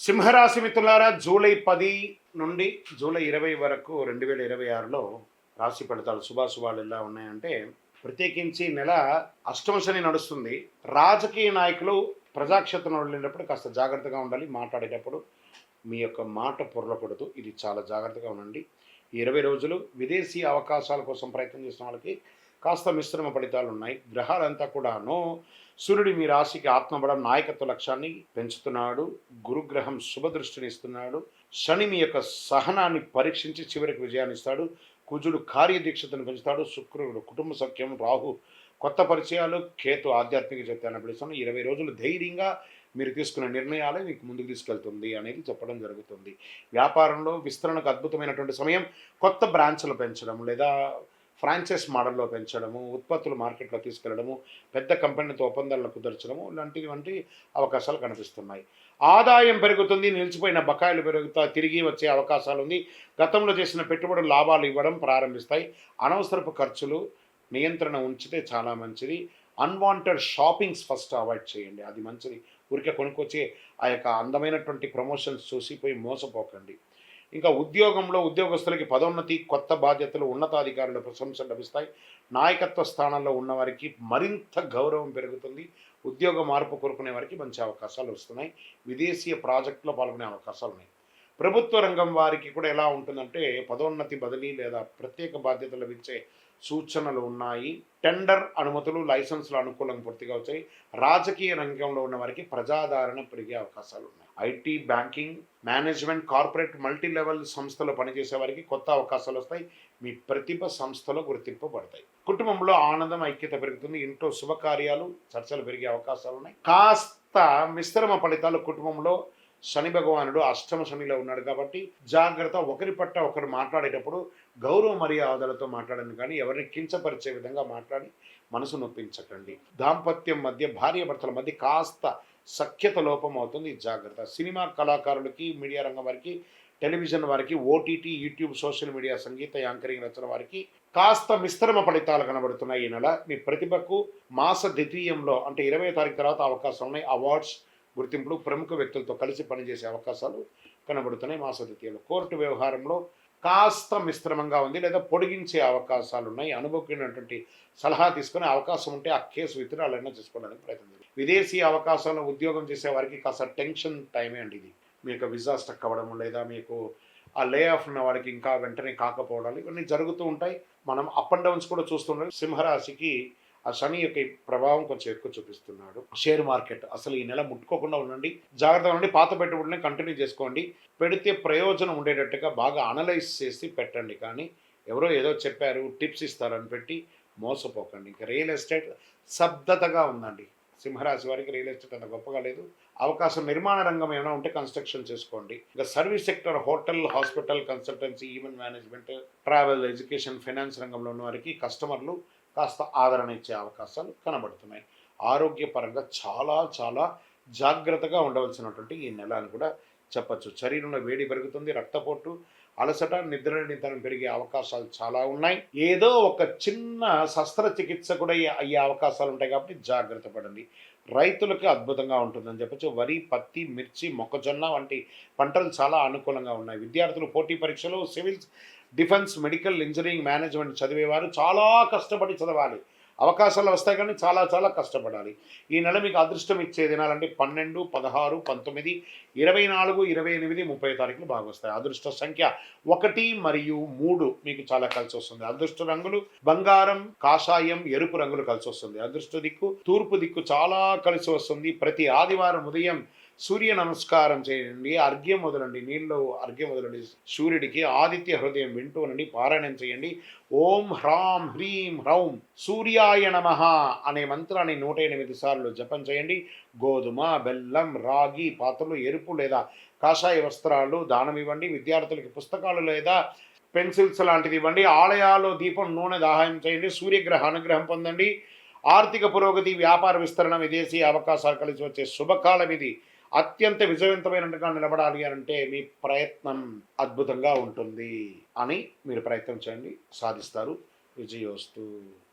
సింహరాశి మిత్రులారా, జూలై 10 నుండి జూలై 20 వరకు 2026లో రాశి ఫలితాలు శుభాశుభాలు ఎలా ఉన్నాయంటే, ప్రత్యేకించి నెల అష్టమ శని నడుస్తుంది. రాజకీయ నాయకులు ప్రజాక్షేత్రంలో వెళ్ళినప్పుడు కాస్త జాగ్రత్తగా ఉండాలి. మాట్లాడేటప్పుడు మీ యొక్క మాట పొరలకూడదు. ఇది చాలా జాగ్రత్తగా ఉండండి. ఈ 20 రోజులు విదేశీ అవకాశాల కోసం ప్రయత్నం చేసిన వాళ్ళకి కాస్త మిశ్రమ ఫలితాలు ఉన్నాయి. గ్రహాలంతా కూడాను, సూర్యుడు మీ రాశికి ఆత్మబలం నాయకత్వ లక్ష్యాన్ని పెంచుతున్నాడు. గురుగ్రహం శుభదృష్టిని ఇస్తున్నాడు. శని మీ యొక్క సహనాన్ని పరీక్షించి చివరికి విజయాన్ని ఇస్తాడు. కుజుడు కార్యదీక్షతను పెంచుతాడు. శుక్రుడు కుటుంబ సఖ్యం, రాహు కొత్త పరిచయాలు, కేతు ఆధ్యాత్మిక చైతన్యాన్ని పిలుస్తాను. 20 రోజులు ధైర్యంగా మీరు తీసుకునే నిర్ణయాలే మీకు ముందుకు తీసుకెళ్తుంది అనేది చెప్పడం జరుగుతుంది. వ్యాపారంలో విస్తరణకు అద్భుతమైనటువంటి సమయం. కొత్త బ్రాంచ్లు పెంచడం లేదా ఫ్రాంచైజ్ మోడల్లో పెంచడము, ఉత్పత్తులు మార్కెట్లో తీసుకెళ్లడము, పెద్ద కంపెనీలతో ఒప్పందాలను కుదర్చడము వంటి అవకాశాలు కనిపిస్తున్నాయి. ఆదాయం పెరుగుతుంది. నిలిచిపోయిన బకాయిలు తిరిగి వచ్చే అవకాశాలు ఉంది. గతంలో చేసిన పెట్టుబడులు లాభాలు ఇవ్వడం ప్రారంభిస్తాయి. అనవసరపు ఖర్చులు నియంత్రణ ఉంచితే చాలా మంచిది. అన్వాంటెడ్ షాపింగ్స్ ఫస్ట్ అవాయిడ్ చేయండి, అది మంచిది. ఊరికే కొనుక్కొచ్చి ఆ యొక్క అందమైనటువంటి ప్రమోషన్స్ చూసి పోయి మోసపోకండి. ఇంకా ఉద్యోగంలో ఉద్యోగస్తులకి పదోన్నతి, కొత్త బాధ్యతలు, ఉన్నతాధికారుల ప్రశంసలు లభిస్తాయి. నాయకత్వ స్థానంలో ఉన్నవారికి మరింత గౌరవం పెరుగుతుంది. ఉద్యోగ మార్పు కోరుకునే వారికి మంచి అవకాశాలు వస్తున్నాయి. విదేశీయ ప్రాజెక్టులో పాల్గొనే అవకాశాలు ఉన్నాయి. ప్రభుత్వ రంగం వారికి కూడా ఎలా ఉంటుందంటే, పదోన్నతి, బదిలీ లేదా ప్రత్యేక బాధ్యతలు లభించే సూచనలు ఉన్నాయి. టెండర్ అనుమతులు, లైసెన్సులు అనుకూలంగా పూర్తిగా వచ్చాయి. రాజకీయ రంగంలో ఉన్న వారికి ప్రజాదరణ పెరిగే అవకాశాలు ఉన్నాయి. IT, banking, management, corporate, multi level సంస్థలో పనిచేసే వారికి కొత్త అవకాశాలు వస్తాయి. మీ ప్రతిభ సంస్థలో గుర్తింపబడతాయి. కుటుంబంలో ఆనందం, ఐక్యత పెరుగుతుంది. ఇంట్లో శుభకార్యాలు, చర్చలు పెరిగే అవకాశాలు ఉన్నాయి. కాస్త మిశ్రమ ఫలితాలు. కుటుంబంలో శని భగవానుడు అష్టమ శనిలో ఉన్నాడు కాబట్టి జాగ్రత్త. ఒకరి పట్ల ఒకరు మాట్లాడేటప్పుడు గౌరవ మర్యాదలతో మాట్లాడండి, కానీ ఎవరిని కించపరిచే విధంగా మాట్లాడి మనసు నొప్పించకండి. దాంపత్యం మధ్య, భార్యాభర్తల మధ్య కాస్త సఖ్యత లోపం అవుతుంది, జాగ్రత్త. సినిమా కళాకారులకి, మీడియా రంగం వారికి, టెలివిజన్ వారికి, ఓటీటీ, యూట్యూబ్, సోషల్ మీడియా, సంగీత యాంకరింగ్ రచన వారికి కాస్త మిశ్రమ ఫలితాలు కనబడుతున్నాయి. ఈ నెల మీ ప్రతిభకు మాస ద్వితీయంలో అంటే 20వ తారీఖు తర్వాత అవకాశం ఉన్నాయి. అవార్డ్స్, గుర్తింపులు, ప్రముఖ వ్యక్తులతో కలిసి పనిచేసే అవకాశాలు కనబడుతున్నాయి మాస ద్వితీయంలో. కోర్టు వ్యవహారంలో కాస్త మిశ్రమంగా ఉంది లేదా పొడిగించే అవకాశాలు ఉన్నాయి. అనుభవమైనటువంటి సలహా తీసుకునే అవకాశం ఉంటే ఆ కేసు విత్డ్రాలైనా చేసుకోవడానికి ప్రయత్నం చేయండి. విదేశీ అవకాశాలను ఉద్యోగం చేసే వారికి కాస్త టెన్షన్ టైమే అండి ఇది. మీకు వీసా స్టక్ అవ్వడం లేదా మీకు ఆ లే ఆఫ్ ఉన్న వారికి ఇంకా వెంటనే కాకపోవడాలు ఇవన్నీ జరుగుతూ ఉంటాయి. మనం అప్ అండ్ డౌన్స్ కూడా చూస్తుంటాం. సింహరాశికి ఆ శని యొక్క ప్రభావం కొంచెం ఎక్కువ చూపిస్తున్నాడు. షేర్ మార్కెట్ అసలు ఈ నెల ముట్టుకోకుండా ఉండండి, జాగ్రత్తగా ఉండండి. పాత పెట్టుబడులని కంటిన్యూ చేసుకోండి. పెడితే ప్రయోజనం ఉండేటట్టుగా బాగా అనలైజ్ చేసి పెట్టండి, కానీ ఎవరో ఏదో చెప్పారు, టిప్స్ ఇస్తారని పెట్టి మోసపోకండి. ఇంకా రియల్ ఎస్టేట్ స్తబ్దతగా ఉందండి. సింహరాశి వారికి రియల్ ఎస్టేట్ అంత గొప్పగా లేదు. అవకాశం నిర్మాణ రంగం ఏమైనా ఉంటే కన్స్ట్రక్షన్ చేసుకోండి. ఇంకా service sector, hotel, hospital, consultancy, event management, travel, education, finance రంగంలో ఉన్న వారికి కస్టమర్లు కాస్త ఆదరణ ఇచ్చే అవకాశాలు కనబడుతున్నాయి. ఆరోగ్యపరంగా చాలా చాలా జాగ్రత్తగా ఉండవలసినటువంటి ఈ నెల అని కూడా చెప్పచ్చు. శరీరంలో వేడి పెరుగుతుంది. రక్తపోటు, అలసట, నిద్రనితనం పెరిగే అవకాశాలు చాలా ఉన్నాయి. ఏదో ఒక చిన్న శస్త్రచికిత్స కూడా అయ్యే అవకాశాలు ఉంటాయి కాబట్టి జాగ్రత్త పడండి. రైతులకు అద్భుతంగా ఉంటుందని చెప్పచ్చు. వరి, పత్తి, మిర్చి, మొక్కజొన్న వంటి పంటలు చాలా అనుకూలంగా ఉన్నాయి. విద్యార్థులు పోటీ పరీక్షలు, civils, defence, medical, engineering, management చదివేవారు చాలా కష్టపడి చదవాలి. అవకాశాలు వస్తాయి కానీ చాలా చాలా కష్టపడాలి. ఈ నెల మీకు అదృష్టం ఇచ్చే దినాలంటే 12, 16, 19, 24, 28, 30 తారీఖులు బాగా వస్తాయి. అదృష్ట సంఖ్య 1 మరియు 3 మీకు చాలా కలిసి వస్తుంది. అదృష్ట రంగులు బంగారం, కాషాయం, ఎరుపు రంగులు కలిసి వస్తుంది. అదృష్ట దిక్కు తూర్పు దిక్కు చాలా కలిసి వస్తుంది. ప్రతి ఆదివారం ఉదయం సూర్య నమస్కారం చేయండి. అర్ఘ్యం వదలండి, నీళ్ళు అర్ఘ్యం వదలండి సూర్యుడికి. ఆదిత్య హృదయం వింటూ ఉండండి, పారాయణం చేయండి. ఓం హ్రాం హ్రీం హ్రౌం సూర్యాయ నమః అనే మంత్రాన్ని 108 సార్లు జపం చేయండి. గోధుమ, బెల్లం, రాగి పాత్రలు, ఎరుపు లేదా కాషాయ వస్త్రాలు దానం ఇవ్వండి. విద్యార్థులకి పుస్తకాలు లేదా పెన్సిల్స్ లాంటిది ఇవ్వండి. ఆలయాల్లో దీపం, నూనె దాహం చేయండి. సూర్యగ్రహ అనుగ్రహం పొందండి. ఆర్థిక పురోగతి, వ్యాపార విస్తరణ, విదేశీ అవకాశాలు కలిసి వచ్చే శుభకాలం ఇది. అత్యంత విజయవంతమైనట్టుగా నిలబడాలి అంటే మీ ప్రయత్నం అద్భుతంగా ఉంటుంది అని మీరు ప్రయత్నం చేయండి, సాధిస్తారు. విజయోస్తు.